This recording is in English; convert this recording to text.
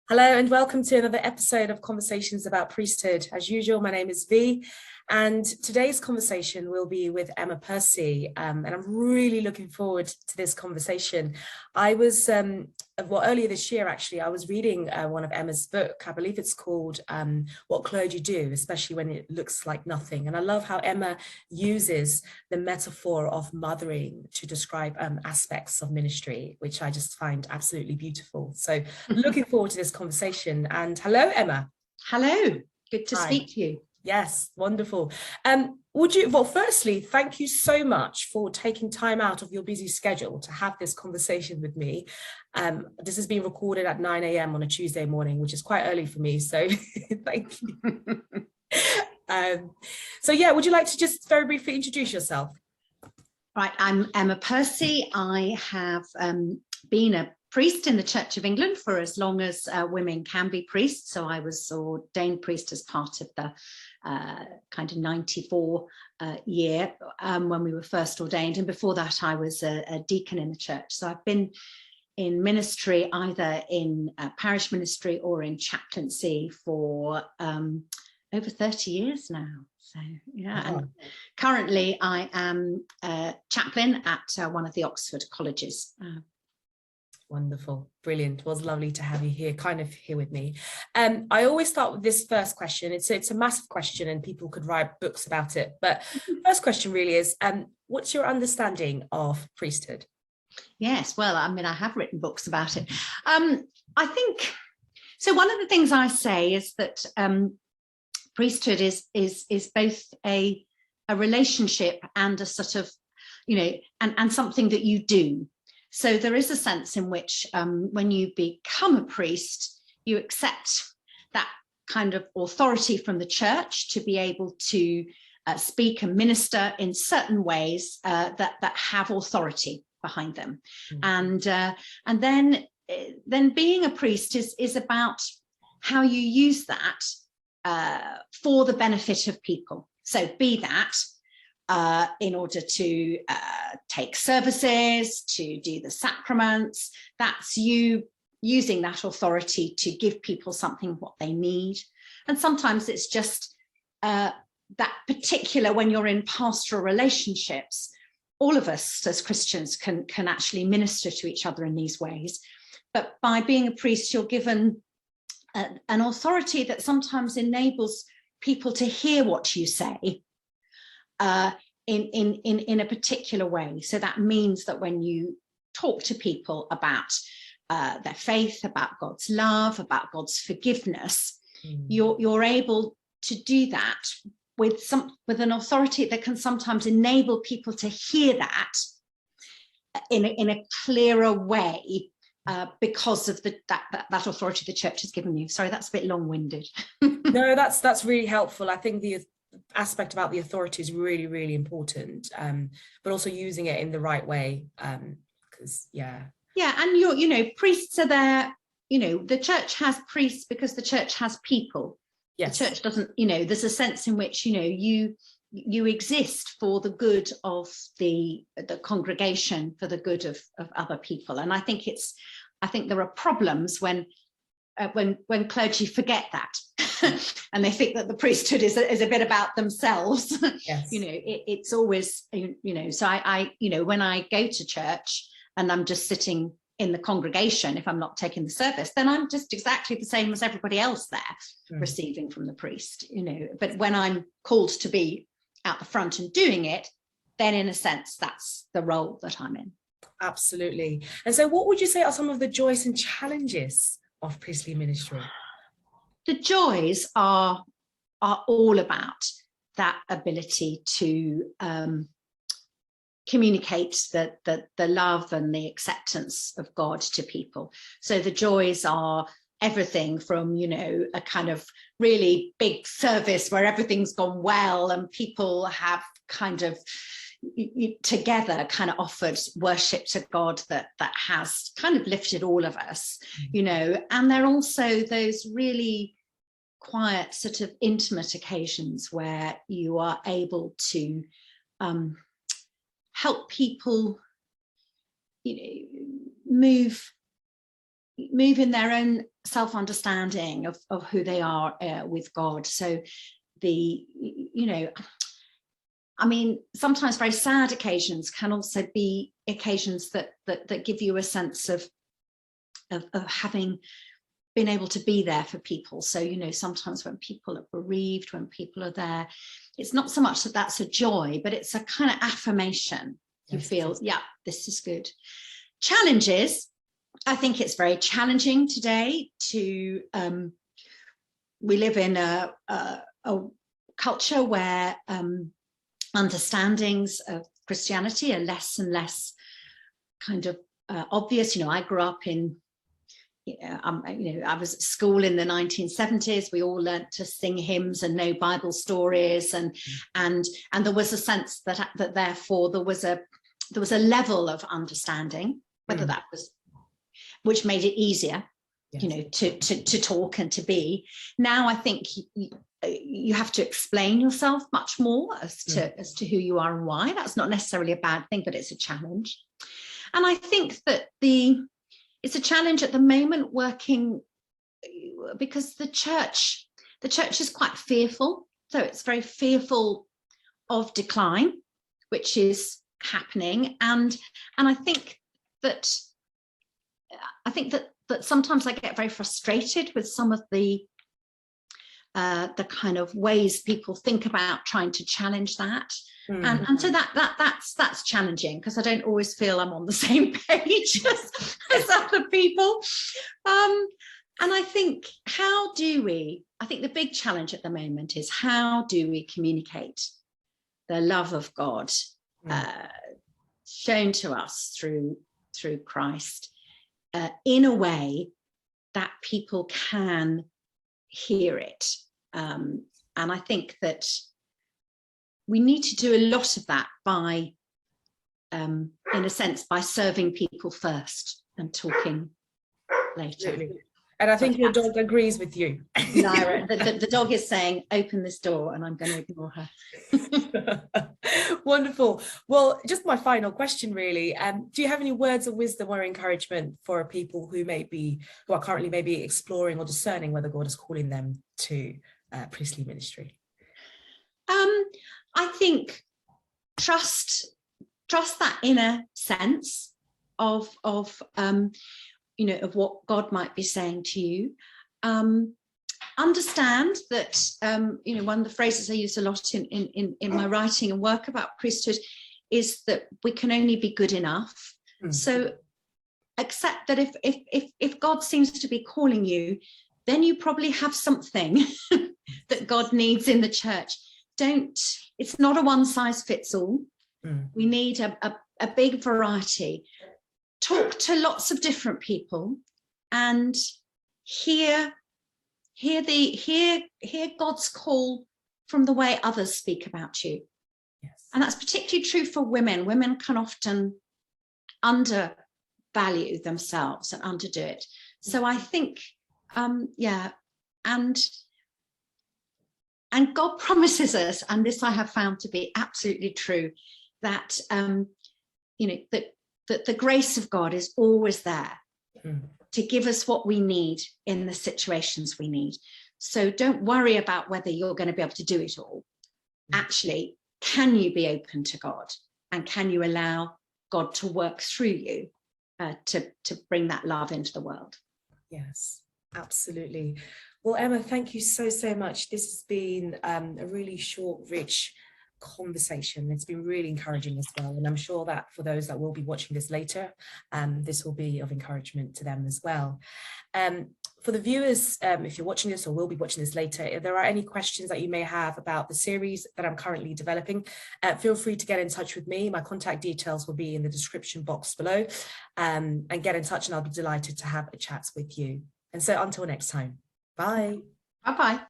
Hello and welcome to another episode of Conversations about Priesthood. As usual, my name is V, and today's conversation will be with Emma Percy, and I'm really looking forward to this conversation. I was, earlier this year, actually, I was reading one of Emma's book. I believe it's called What Clergy Do, especially when it looks like nothing. And I love how Emma uses the metaphor of mothering to describe aspects of ministry, which I just find absolutely beautiful. So looking forward to this conversation. And hello, Emma. Hello, good to Hi. speak to you. Yes, wonderful. Firstly, thank you so much for taking time out of your busy schedule to have this conversation with me. This has been recorded at 9 a.m. on a Tuesday morning, which is quite early for me, so thank you. Would you like to just very briefly introduce yourself? Right, I'm Emma Percy. I have been a priest in the Church of England for as long as women can be priests. So I was ordained priest as part of the kind of 94 year when we were first ordained. And before that, I was a deacon in the church. So I've been in ministry, either in parish ministry or in chaplaincy for over 30 years now. So yeah, wow. And currently I am a chaplain at one of the Oxford colleges. Wonderful, brilliant. It was lovely to have you here with me. I always start with this first question. It's a massive question and people could write books about it. But the first question really is, what's your understanding of priesthood? Yes, well, I mean, I have written books about it. I think, so one of the things I say is that priesthood is both a relationship and a sort of, and something that you do. So there is a sense in which when you become a priest, you accept that kind of authority from the church to be able to speak and minister in certain ways that have authority behind them. Mm-hmm. And then being a priest is about how you use that for the benefit of people. So be that in order to take services, to do the sacraments, that's you using that authority to give people something what they need. And sometimes it's just that particular, when you're in pastoral relationships, all of us as Christians can actually minister to each other in these ways. But by being a priest, you're given an authority that sometimes enables people to hear what you say in a particular way. So that means that when you talk to people about their faith, about God's love, about God's forgiveness, you're able to do that with an authority that can sometimes enable people to hear that in a clearer way because of that authority the church has given you. Sorry, that's a bit long-winded. No, that's really helpful. I think the aspect about the authority is really, really important, but also using it in the right way, because and priests are there. The church has priests because the church has people. Yes. The church doesn't, there's a sense in which you exist for the good of the congregation, for the good of other people. And I think there are problems when clergy forget that and they think that the priesthood is a bit about themselves. Yes. It's always, so I when I go to church and I'm just sitting in the congregation, if I'm not taking the service, then I'm just exactly the same as everybody else there, receiving from the priest, but when I'm called to be out the front and doing it, then in a sense, that's the role that I'm in. Absolutely. And so what would you say are some of the joys and challenges of priestly ministry? The joys are all about that ability to communicate the love and the acceptance of God to people. So the joys are everything from, a kind of really big service where everything's gone well and people have kind of together kind of offered worship to God that has kind of lifted all of us, and there are also those really quiet sort of intimate occasions where you are able to help people move move in their own self-understanding of who they are with God. So I mean, sometimes very sad occasions can also be occasions that give you a sense of having been able to be there for people. So, sometimes when people are bereaved, when people are there, it's not so much that that's a joy, but it's a kind of affirmation. You feel, yeah, this is good. Challenges. I think it's very challenging today to, we live in a culture where understandings of Christianity are less and less kind of obvious. I grew up in, I was at school in the 1970s. We all learnt to sing hymns and know Bible stories, and there was a sense that therefore there was a level of understanding, whether that was, which made it easier, to talk and to be. Now I think you have to explain yourself much more as to who you are and why. That's not necessarily a bad thing, but it's a challenge. And I think that it's a challenge at the moment working, because the church is quite fearful. So it's very fearful of decline, which is happening. And I think that sometimes I get very frustrated with some of the kind of ways people think about trying to challenge that. And so that's challenging, because I don't always feel I'm on the same page as other people. And I think I think the big challenge at the moment is, how do we communicate the love of God shown to us through Christ in a way that people can hear it. And I think that we need to do a lot of that by, in a sense, by serving people first and talking later. Absolutely. And I think your dog agrees with you. Lyra, the dog is saying, open this door, and I'm going to ignore her. Wonderful. Well, just my final question, really. Do you have any words of wisdom or encouragement for people who are currently maybe exploring or discerning whether God is calling them to priestly ministry? I think trust that inner sense of what God might be saying to you. Understand that one of the phrases I use a lot in my writing and work about priesthood is that we can only be good enough. So accept that if God seems to be calling you, then you probably have something that God needs in the church. It's not a one size fits all. We need a big variety. Talk to lots of different people and hear God's call from the way others speak about you. Yes. And that's particularly true for women. Women can often undervalue themselves and underdo it. So I think, and God promises us, and this I have found to be absolutely true, that that the grace of God is always there to give us what we need in the situations we need. So don't worry about whether you're going to be able to do it all. Actually, can you be open to God, and can you allow God to work through you to bring that love into the world? Yes, absolutely. Well, Emma, thank you so much. This has been a really short, rich conversation. It's been really encouraging as well, and I'm sure that for those that will be watching this later, this will be of encouragement to them as well. For the viewers, if you're watching this or will be watching this later, if there are any questions that you may have about the series that I'm currently developing, feel free to get in touch with me. My contact details will be in the description box below, and get in touch, and I'll be delighted to have a chat with you. And so until next time, bye. Bye-bye.